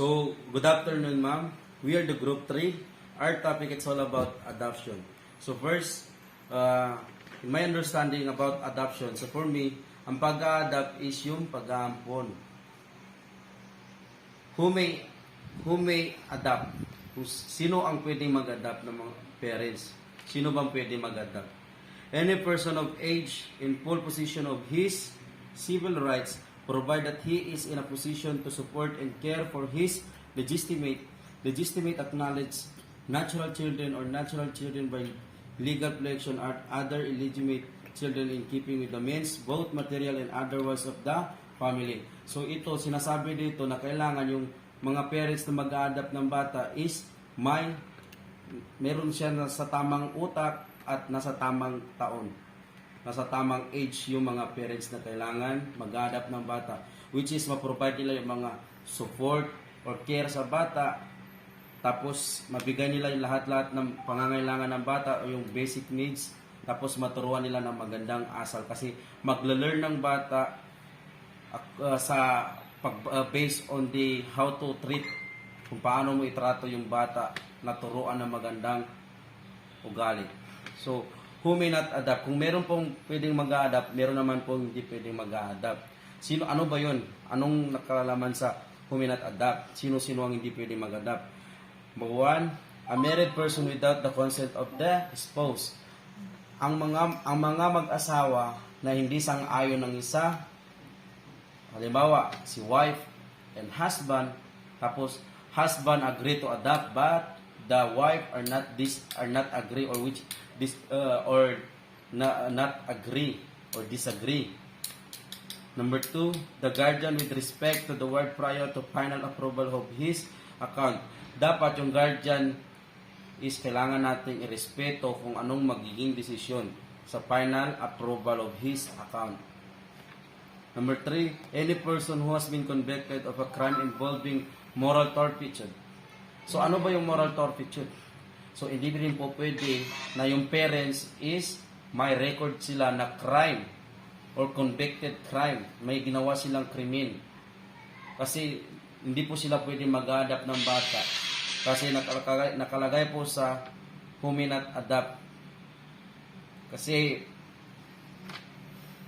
So, good afternoon, ma'am. We are the group 3. Our topic is all about adoption. So, first, in my understanding about adoption, so for me, ang pag-a-adopt is yung pag-aampon. Who may adopt? Sino ang pwedeng mag-adopt ng mga parents? Sino bang pwedeng mag-adopt? Any person of age in full possession of his civil rights, provided he is in a position to support and care for his legitimate acknowledged natural children or natural children by legal protection or other illegitimate children in keeping with the means, both material and otherwise of the family. So ito, sinasabi dito na kailangan yung mga parents na mag-a-adopt ng bata is meron siya sa tamang utak at nasa tamang taon. Nasa tamang age yung mga parents na kailangan mag-adapt ng bata, which is ma-provide nila yung mga support or care sa bata, tapos mabigay nila yung lahat-lahat ng pangangailangan ng bata o yung basic needs, tapos maturuan nila ng magandang asal kasi magla-learn ng bata based on the how to treat, kung paano mo itrato yung bata, naturuan ng magandang ugali. So who may not adapt? Kung meron pong pwedeng mag-a-adapt, meron naman pong hindi pwedeng mag-a-adapt. Ano ba yun? Anong nakalalaman sa who may not adapt? Sino-sino ang hindi pwedeng mag-adapt? Number 1, a married person without the consent of the spouse. Ang mga mag-asawa na hindi sang-ayon ng isa, halimbawa, si wife and husband, tapos husband agree to adopt but the wife are not agree or not agree or disagree. Number 2, the guardian with respect to the word prior to final approval of his account. Dapat yung guardian is kailangan nating irespeto kung anong magiging desisyon sa final approval of his account. Number 3, any person who has been convicted of a crime involving moral turpitude. So ano ba yung moral turpitude? So hindi rin po pwede na yung parents is may record sila na crime or convicted crime, may ginawa silang krimen. Kasi hindi po sila pwede mag-adapt ng bata kasi nakalagay po sa who may not adopt. Kasi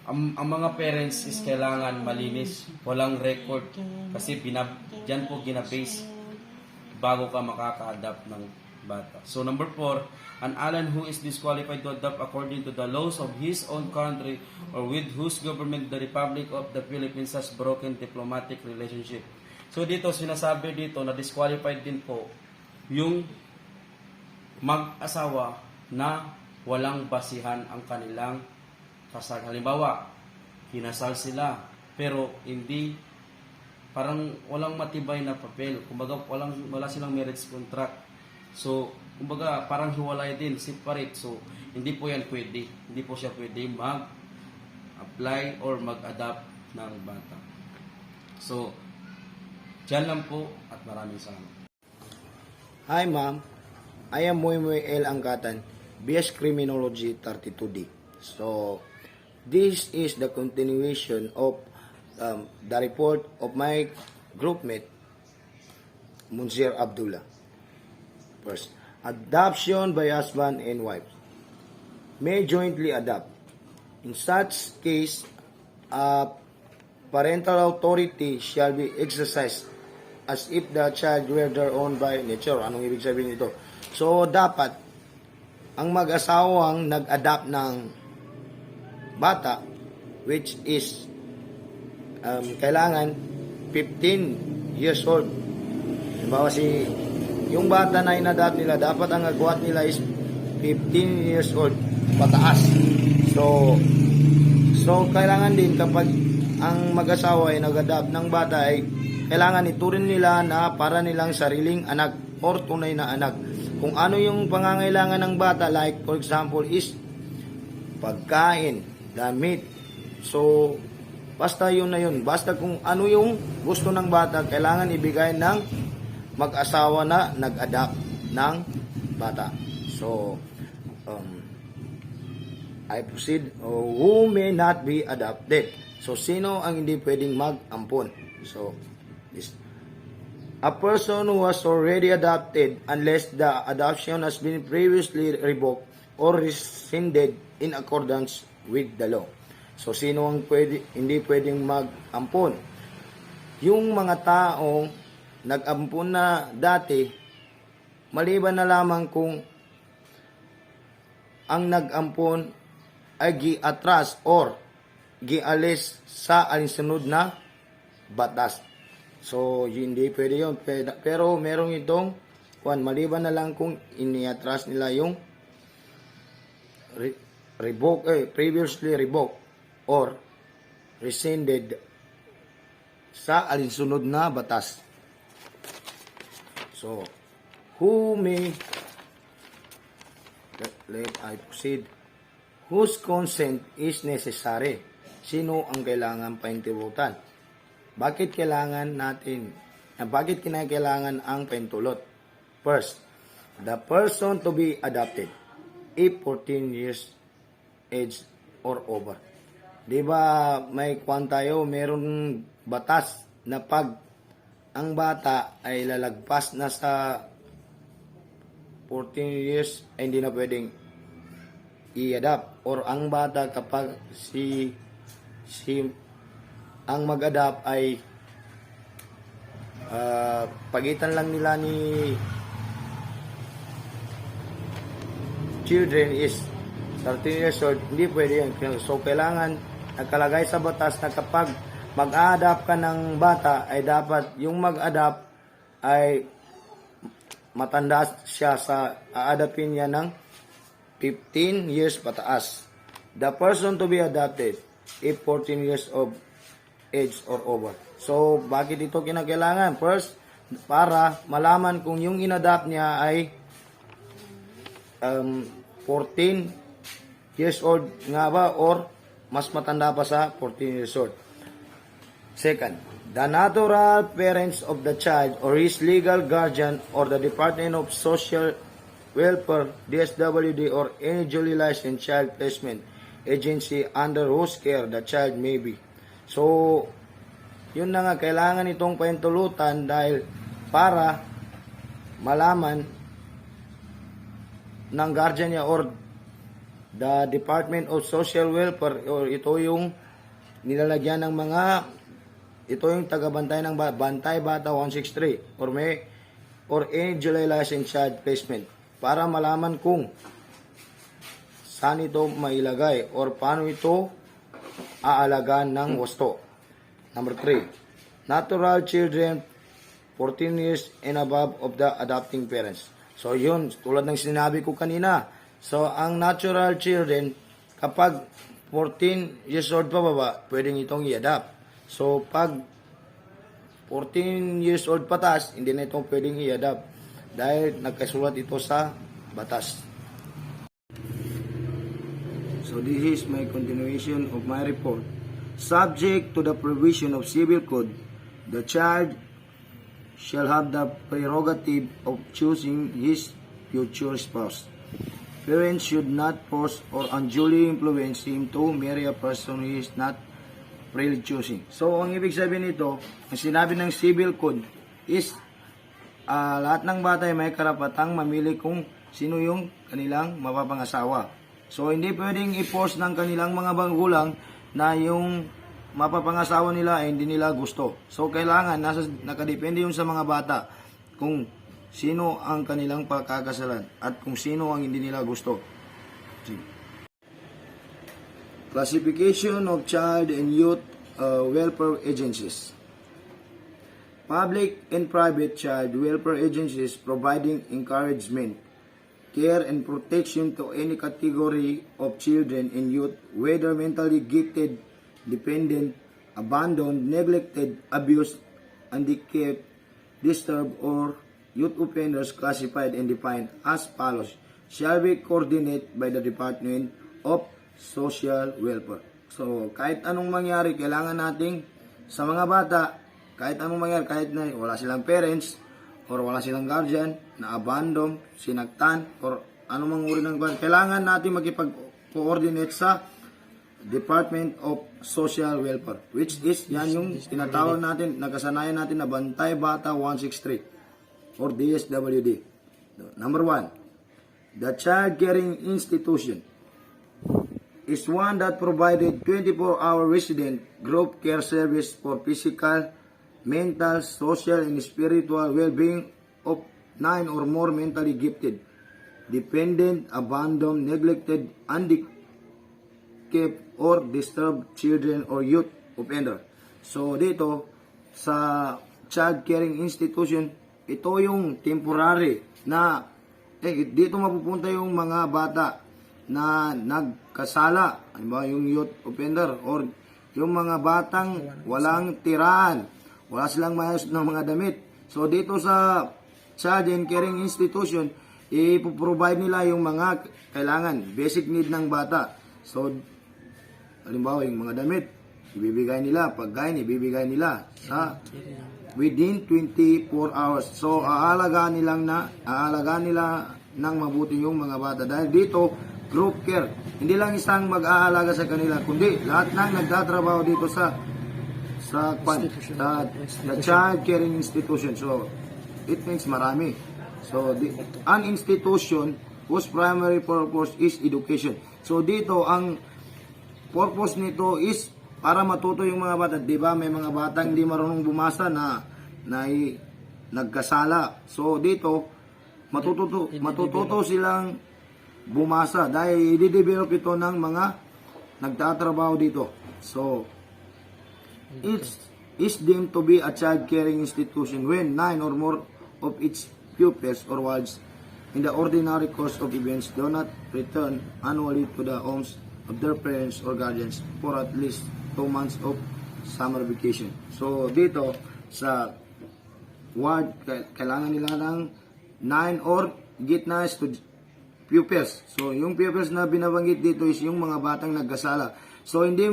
ang mga parents is kailangan malinis, walang record kasi dyan po ginabase bago ka makaka-adapt ng bata. So number 4, an alien who is disqualified to adopt according to the laws of his own country or with whose government the Republic of the Philippines has broken diplomatic relationship. So dito, sinasabi dito na disqualified din po yung mag-asawa na walang basihan ang kanilang kasal. Halimbawa, kinasal sila pero hindi, parang walang matibay na papel. Kumbaga wala silang marriage contract. So, kumbaga parang hiwalay din, separate. So, hindi po yan pwede. Hindi po siya pwede mag-apply or mag-adapt ng bata. So, dyan lang po at maraming salamat. Hi ma'am, I am Moy L. Angkatan, BS Criminology 32D. So, this is the continuation of the report of my groupmate, Munzir Abdullah. First, adoption by husband and wife may jointly adopt. In such case, parental authority shall be exercised as if the child were their own by nature. Anong ibig sabihin nito? So, dapat ang mag-asawang nag-adopt ng bata, which is kailangan 15 years old. Halimbawa yung bata na in-adopt nila, dapat ang agwat nila is 15 years old pataas. So kailangan din kapag ang mag-asawa ay nag-adopt ng bata ay kailangan ituring nila na para nilang sariling anak or tunay na anak. Kung ano yung pangangailangan ng bata, like for example is pagkain, damit. So basta yun na yun. Basta kung ano yung gusto ng bata, kailangan ibigay ng mag-asawa na nag-adopt ng bata. So, I proceed. Who may not be adopted? So, sino ang hindi pwedeng mag-ampon? So, this a person who was already adopted unless the adoption has been previously revoked or rescinded in accordance with the law. So, sino ang hindi pwedeng mag-ampon? Yung mga taong nag-ampon na dati, maliban na lamang kung ang nag-ampon ay giatras or gialis sa alinsunod na batas. So, hindi pwede yun. Pero merong itong, maliban na lang kung iniatras nila yung previously revoked or rescinded sa alinsunod na batas. So, who may, let I proceed, whose consent is necessary? Sino ang kailangan paintulutan? Bakit kinakailangan ang paintulot? First, the person to be adopted if 14 years age or over. Di ba may meron batas na pag ang bata ay lalagpas na sa 14 years ay hindi na pwedeng i-adopt, or ang bata kapag ang mag-adopt ay pagitan lang nila ni children is 13 years old, hindi pwede yan. So, kailangan nakalagay sa batas na kapag mag-a-adopt ka ng bata, ay dapat yung mag-adopt ay matanda siya sa a-adoptin niya ng 15 years pataas. The person to be adopted if 14 years of age or over. So, bakit ito kinakailangan? First, para malaman kung yung inadopt niya ay 14 years old nga ba or mas matanda pa sa 14 years old. Second, the natural parents of the child or his legal guardian or the Department of Social Welfare, DSWD, or any duly licensed child placement agency under whose care the child may be. So, yun na nga, kailangan itong paintulutan dahil para malaman ng guardian niya or the Department of Social Welfare, or ito yung nilalagyan ng mga, ito yung tagabantay ng Bantay Bata 163 or any duly licensed child placement, para malaman kung saan ito mailagay or paano ito aalagaan ng wasto. Number 3, natural children 14 years and above of the adopting parents. So yun, tulad ng sinabi ko kanina. So ang natural children, kapag 14 years old pa baba, pwedeng itong i-adopt. So pag 14 years old patas, hindi na itong pwedeng i-adopt dahil nagkasulat ito sa batas. So this is my continuation of my report. Subject to the provision of Civil Code, the child shall have the prerogative of choosing his future spouse. Parents should not force or unduly influence him to marry a person who is not freely choosing. So, ang ibig sabihin nito, ang sinabi ng Civil Code is lahat ng bata ay may karapatang mamili kung sino yung kanilang mapapangasawa. So, hindi pwedeng i-force ng kanilang mga magulang na yung mapapangasawa nila ay hindi nila gusto. So, kailangan, nakadepende yun sa mga bata kung sino ang kanilang pagkakasalan at kung sino ang hindi nila gusto. Classification of child and youth welfare agencies. Public and private child welfare agencies providing encouragement, care, and protection to any category of children and youth, whether mentally gifted, dependent, abandoned, neglected, abused, handicapped, disturbed, or youth offenders classified and defined as follows, shall be coordinated by the Department of Social Welfare. So, kahit anong mangyari, kailangan nating sa mga bata, kahit anong mangyari, kahit na wala silang parents, or wala silang guardian, na abandon, sinaktan, or anumang uri ng guardian, kailangan natin makipag-coordinate sa Department of Social Welfare, which is yan yung tinatawag natin, nakasanayan natin na Bantay Bata 163 or DSWD. Number 1, the child caring institution is one that provided 24-hour resident group care service for physical, mental, social, and spiritual well-being of 9 or more mentally gifted, dependent, abandoned, neglected, handicapped, or disturbed children or youth offender. So dito, sa child caring institution, ito yung temporary na dito mapupunta yung mga bata na nagkasala, halimbawa yung youth offender or yung mga batang walang tirahan, wala silang mayos ng mga damit. So dito sa child and caring institution, ipoprovide nila yung mga kailangan, basic need ng bata. So halimbawa yung mga damit, ibibigay nila, pagkain, ibibigay nila sa within 24 hours. So aalagaan nila ng mabuti yung mga bata. Dahil dito, group care. Hindi lang isang mag-aalaga sa kanila, kundi lahat ng nagtatrabaho dito sa child caring institution. So it means marami. So an institution whose primary purpose is education. So dito ang purpose nito is para matuto yung mga bata. Di ba may mga batang hindi marunong bumasa na nagkasala. So dito matututo silang bumasa dahil i-develop ito ng mga nagtatrabaho dito. So it is deemed to be a child caring institution when 9 or more of its pupils or wards in the ordinary course of events do not return annually to the homes of their parents or guardians for at least 2 months of summer vacation. So dito sa ward, kailangan nila ng 9 or gitna pupils. So yung pupils na binabanggit dito is yung mga batang nagkasala. So hindi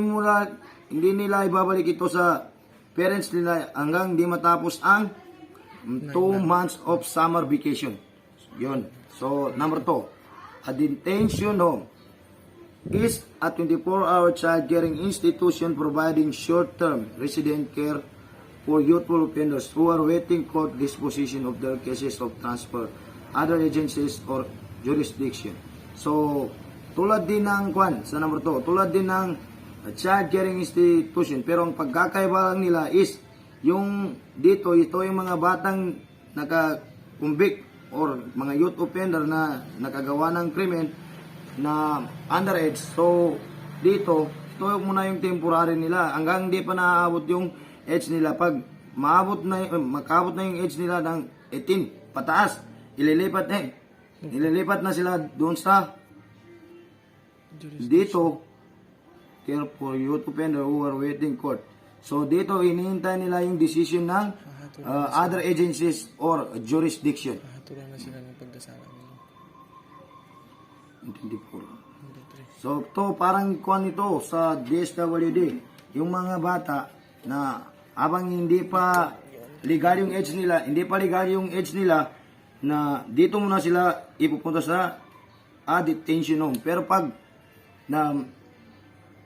nila ibabalik ito sa parents nila hanggang di matapos ang 2 months of summer vacation. Yun. So number 2, a detention home is a 24-hour child caring institution providing short-term resident care for youthful offenders who are waiting court disposition of their cases of transfer, other agencies, or jurisdiction. So, tulad din ng sa number 2, tulad din ng child caring institution, pero ang pagkakaiba lang nila is yung dito, ito yung mga batang naka-convict or mga youth offender na nakagawa ng krimen na underage. So dito, ito muna yung temporary nila hanggang hindi pa naaabot yung age nila. Pag makabot na yung age nila ng 18 pataas, ililipat na sila doon sa dito, care for youth offender who are waiting court. So dito hinihintay nila yung decision ng other agencies or jurisdiction. Hatulan na sila ng pagdasalan nila. So, to parang kuan ito sa DSWD, yung mga bata na habang hindi pa legal yung age nila, na dito muna sila ipupunta sa detention home. Pero pag na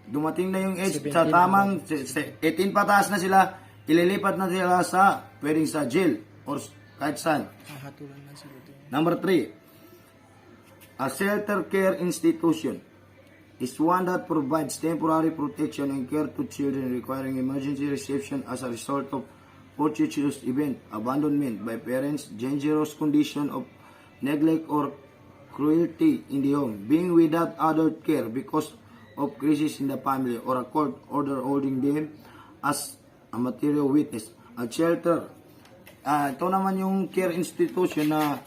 dumating na yung age sa tamang 18 pataas na sila, ililipat na sila sa pwedeng sa jail or kahit saan. Hatulan na sila doon. Number 3, a shelter care institution is one that provides temporary protection and care to children requiring emergency reception as a result of fortuitous event, abandonment by parents, dangerous condition of neglect or cruelty in the home, being without adult care because of crisis in the family, or a court order holding them as a material witness. A shelter, ito naman yung care institution na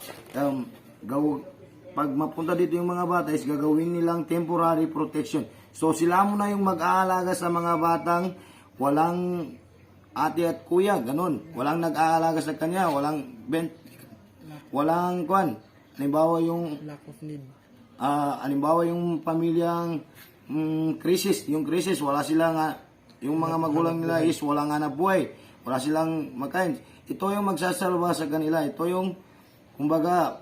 pag mapunta dito yung mga bata is gagawin nilang temporary protection. So sila muna yung mag-aalaga sa mga batang walang ate at kuya, ganun. Walang nag-aalaga sa kanya, walang kwan. Halimbawa yung Lack of need. halimbawa yung pamilyang crisis, wala silang yung mga magulang nila is walang hanap buhay, wala silang makain. Ito yung magsasalba sa kanila. Ito yung kumbaga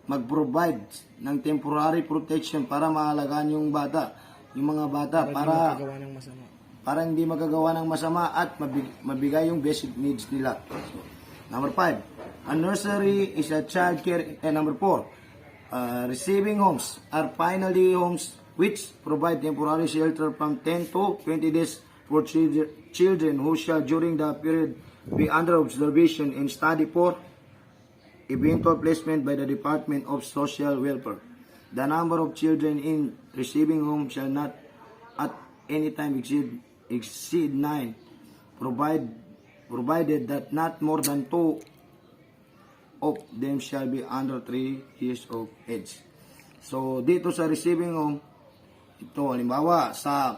mag-provide ng temporary protection para maalagaan yung bata. yung mga bata Para hindi makagawa ng masama. para hindi magagawa ng masama at mabigay yung basic needs nila. So, number 5, a nursery is a child care. Number 4, receiving homes are finally homes which provide temporary shelter from 10 to 20 days for children who shall during the period be under observation and study for eventual placement by the Department of Social Welfare. The number of children in receiving home shall not at any time exceed 9, provided that not more than 2 of them shall be under 3 years of age. So, dito sa receiving home, ito, halimbawa, sa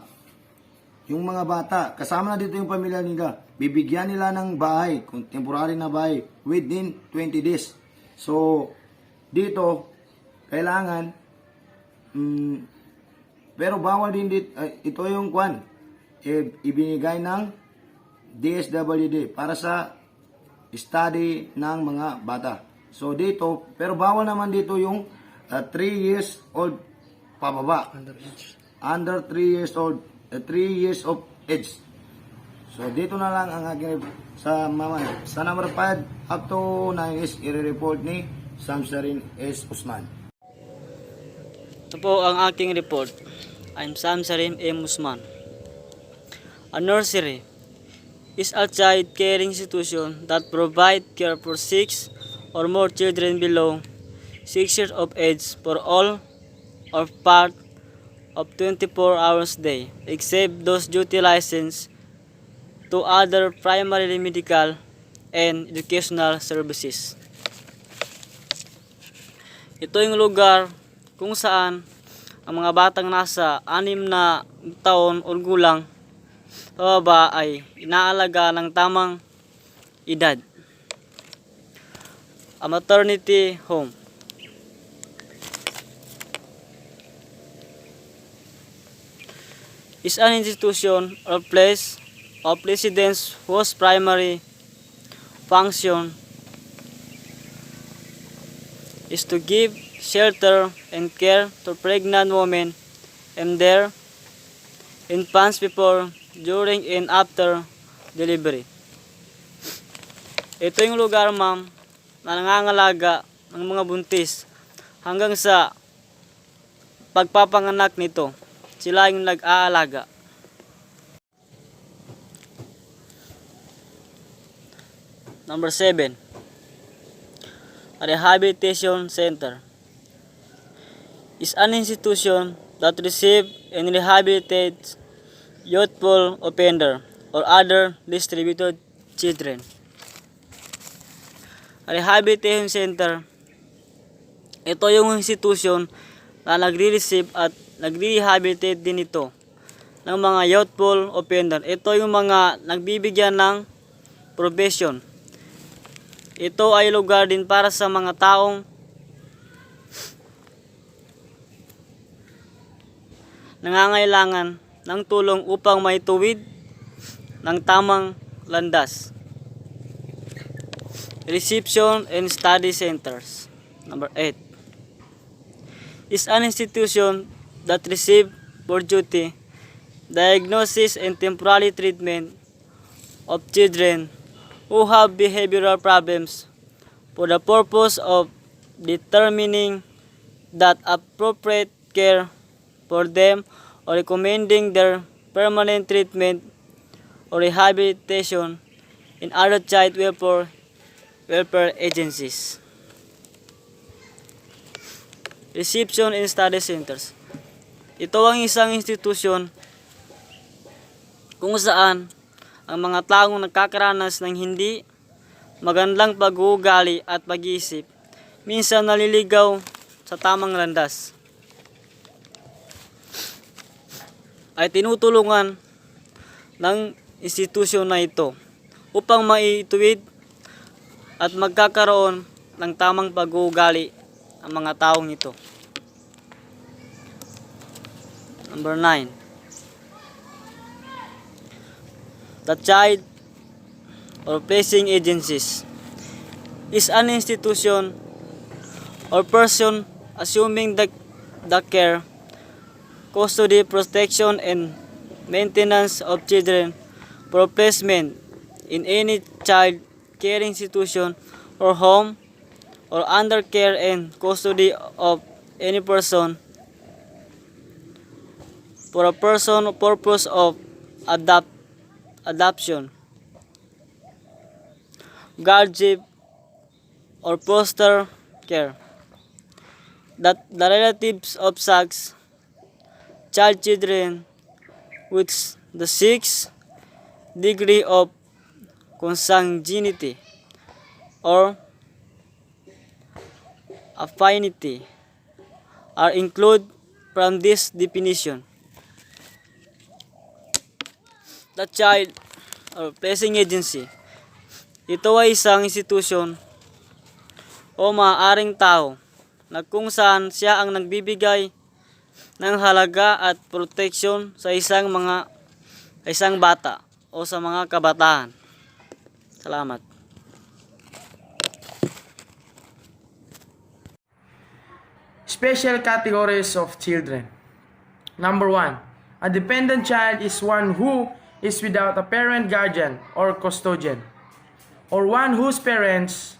yung mga bata, kasama na dito yung pamilya nila, bibigyan nila ng bahay, kung temporary na bahay, within 20 days. So, dito, kailangan, pero bawal din dito, ito yung kwan, ibinigay ng DSWD para sa study ng mga bata. So, dito, pero bawal naman dito yung 3 years old pababa. Underage. Under 3 years old, 3 years of age. So, dito na lang ang aking sa number 5 up to 9 is i-report ni Samsarin S. Usman. Ito po ang aking report. I'm Samsarin M. Usman. A nursery is a child caring institution that provide care for 6 or more children below 6 years of age for all or part of 24 hours a day, except those duty licensed to other primary medical and educational services. Ito yung lugar kung saan ang mga batang nasa 6 na taon o gulang pababa ay inaalaga ng tamang edad. A maternity home is an institution or place of residence whose primary function is to give shelter and care to pregnant women and their infants before, during, and after delivery. Ito yung lugar, ma'am, na nangangalaga ng mga buntis hanggang sa pagpapanganak nito. Sila yung nag-aalaga. Number 7. A rehabilitation center is an institution that receives and rehabilitates youthful offender or other distributed children. A rehabilitation center, ito yung institution na nagre-receive at nagre-rehabilitate din ito ng mga youthful offender. Ito yung mga nagbibigyan ng probation. Ito ay lugar din para sa mga taong nangangailangan ng tulong upang maituwid ng tamang landas. Reception and Study Centers. Number 8 is an institution that receive for duty diagnosis and temporary treatment of children who have behavioral problems for the purpose of determining that appropriate care for them or recommending their permanent treatment or rehabilitation in other child welfare agencies. Reception and Study Centers. Ito ang isang institusyon kung saan ang mga taong nagkakaranas ng hindi magandang pag-uugali at pag-iisip minsan naliligaw sa tamang landas ay tinutulungan ng institusyon na ito upang maituwid at magkakaroon ng tamang pag-uugali ang mga taong ito. Number 9. The Child or Placing Agencies is an institution or person assuming the care custody, protection, and maintenance of children for placement in any child care institution or home or under care and custody of any person for a person purpose of adoption, guardianship, or foster care. That the relatives of such children with the sixth degree of consanguinity or affinity are included from this definition. The child or placing agency. Ito ay isang institusyon o maaaring tao na kung saan siya ang nagbibigay ng halaga at proteksyon sa isang bata o sa mga kabataan. Salamat. Special categories of children. Number 1. A dependent child is one who is without a parent, guardian, or custodian, or one whose parents,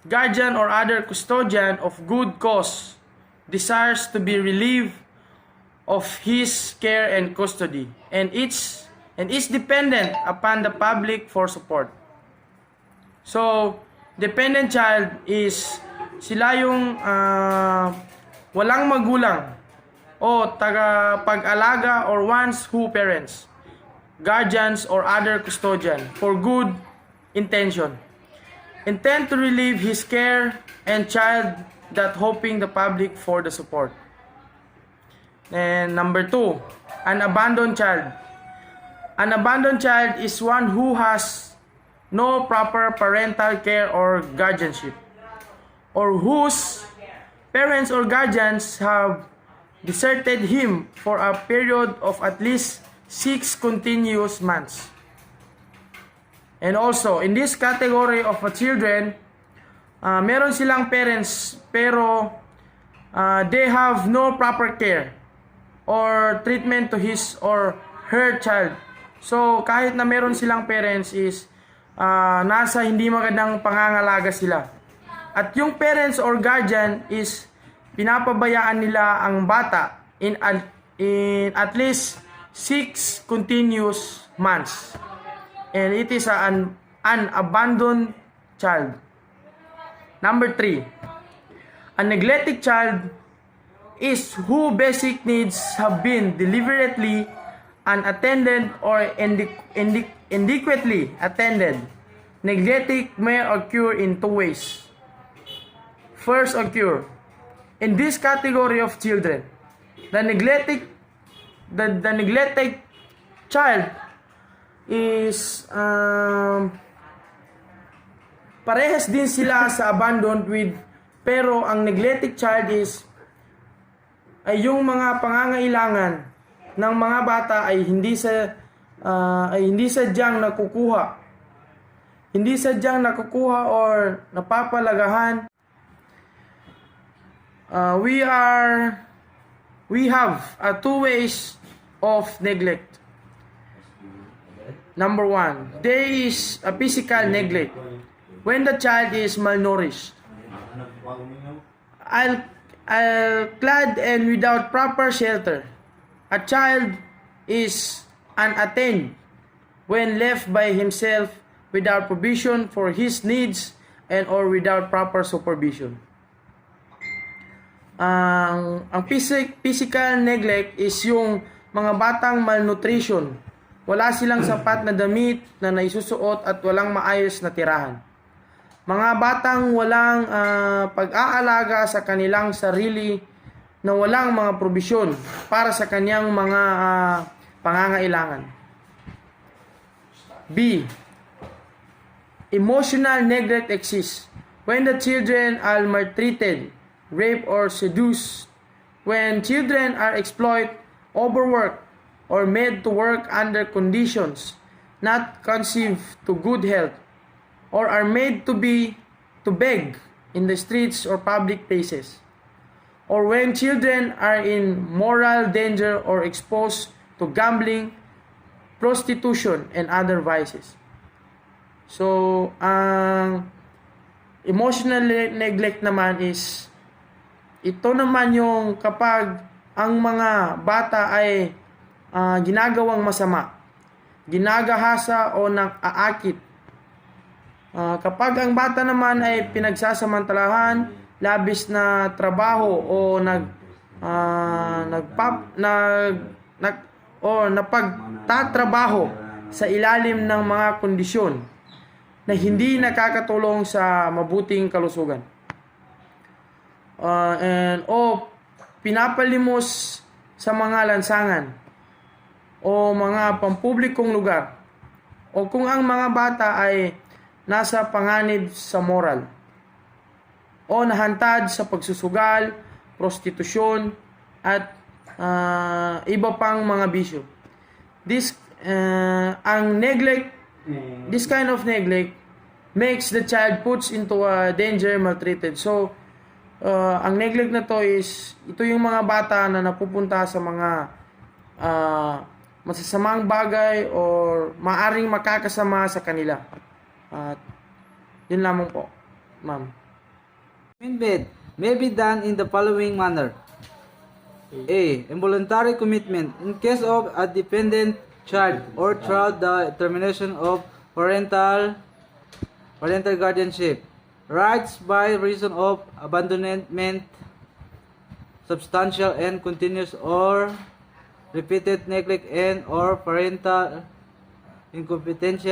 guardian, or other custodian of good cause desires to be relieved of his care and custody, and is dependent upon the public for support. So, dependent child is sila yung walang magulang o taga-pag-alaga or ones who parents, guardians, or other custodian for good intention intend to relieve his care and child that hoping the public for the support. And number 2, an abandoned child. An abandoned child is one who has no proper parental care or guardianship, or whose parents or guardians have deserted him for a period of at least 6 continuous months. And also, in this category of children, meron silang parents pero they have no proper care or treatment to his or her child. So, kahit na meron silang parents is nasa hindi magandang pangangalaga sila. At yung parents or guardian is pinapabayaan nila ang bata in at least 6 continuous months. And it is an abandoned child. Number 3, a neglected child is who basic needs have been deliberately unattended or inadequately attended. Neglecting may occur in 2 ways. First occur, in this category of children, the neglected child is parehas din sila sa abandoned with, pero ang neglected child is ay yung mga pangangailangan ng mga bata ay hindi sadyang nakukuha or napapalagahan. We have 2 ways of neglect. Number 1, there is a physical neglect when the child is malnourished, clad and without proper shelter. A child is unattended when left by himself without provision for his needs and or without proper supervision. Ang physical neglect is yung mga batang malnutrition. Wala silang sapat na damit na naisusuot at walang maayos na tirahan. Mga batang walang pag-aalaga sa kanilang sarili na walang mga probisyon para sa kanyang mga pangangailangan. B. Emotional neglect exists when the children are maltreated, raped, or seduced. When children are exploited, overworked, or made to work under conditions not conducive to good health, or are made to beg in the streets or public places. or when children are in moral danger or exposed to gambling, prostitution, and other vices. So, ang emotional neglect naman is, ito naman yung kapag ang mga bata ay ginagawang masama, ginagahasa o nang-aakit. Kapag ang bata naman ay pinagsasamantalahan, labis na trabaho o napagtatrabaho sa ilalim ng mga kondisyon na hindi nakakatulong sa mabuting kalusugan. O pinapalimos sa mga lansangan o mga pampublikong lugar, o kung ang mga bata ay nasa panganib sa moral o nahantad sa pagsusugal, prostitusyon at iba pang mga bisyo. This kind of neglect makes the child puts into a danger, maltreated. So ang neglect na to is, ito yung mga bata na napupunta sa mga masasamang bagay or maaring makakasama sa kanila. At yun lamang po, ma'am. Commitment may be done in the following manner. A. Involuntary commitment. In case of a dependent child or throughout the termination of parental guardianship. Rights by reason of abandonment, substantial and continuous or repeated neglect and or parental incompetence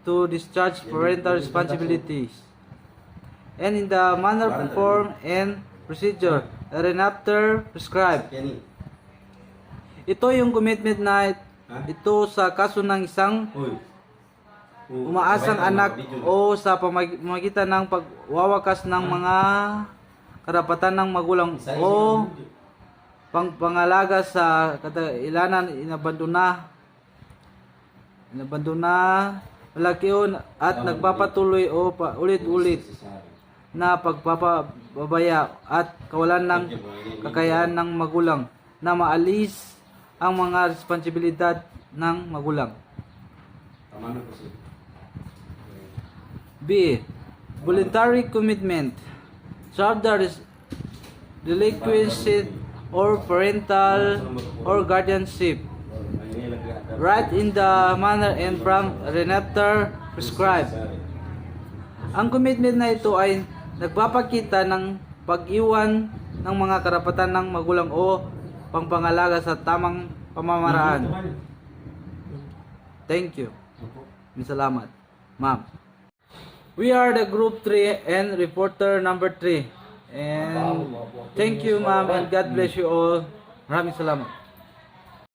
to discharge parental responsibilities. And in the manner, form, and procedure thereafter prescribed. Ito yung commitment na ito sa kaso ng isang umaasang anak o sa pamamagitan ng pagwawakas ng mga karapatan ng magulang o pangalaga sa katailanan, inabandona, malakiyon at nagpapatuloy o ulit-ulit na pagpapabaya at kawalan ng kakayahan ng magulang na maalis ang mga responsibilidad ng magulang. B. Voluntary commitment. Serve the relinquished or parental or guardianship right in the manner and from thereafter prescribed. Ang commitment na ito ay nagpapakita ng pag-iwan ng mga karapatan ng magulang o pangpangalaga sa tamang pamamaraan. Thank you. Salamat, ma'am. We are the group 3 and reporter number 3. And thank you, ma'am, and God bless you all. Maraming salamat.